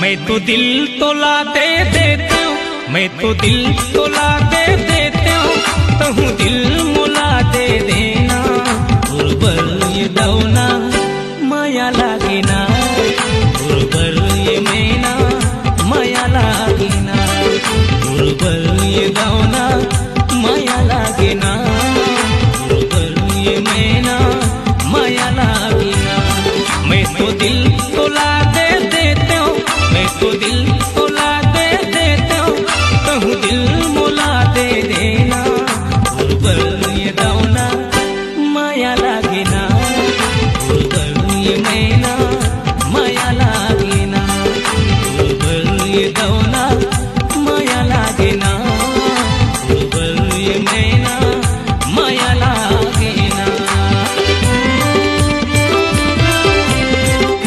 मैं तो दिल तोला दे देती हूँ, मैं तो दिल तोला दे देती हूँ, तू दिल मोला दे देना। गुरबर ये दौना माया लागेना, गुरबर ये मैना माया लागेना, गुरबर ये दौना माया लागेना, गुरबर ये मैना माया लागेना। मैं तो दिल तोला दे देती हूँ, मैं तो दिल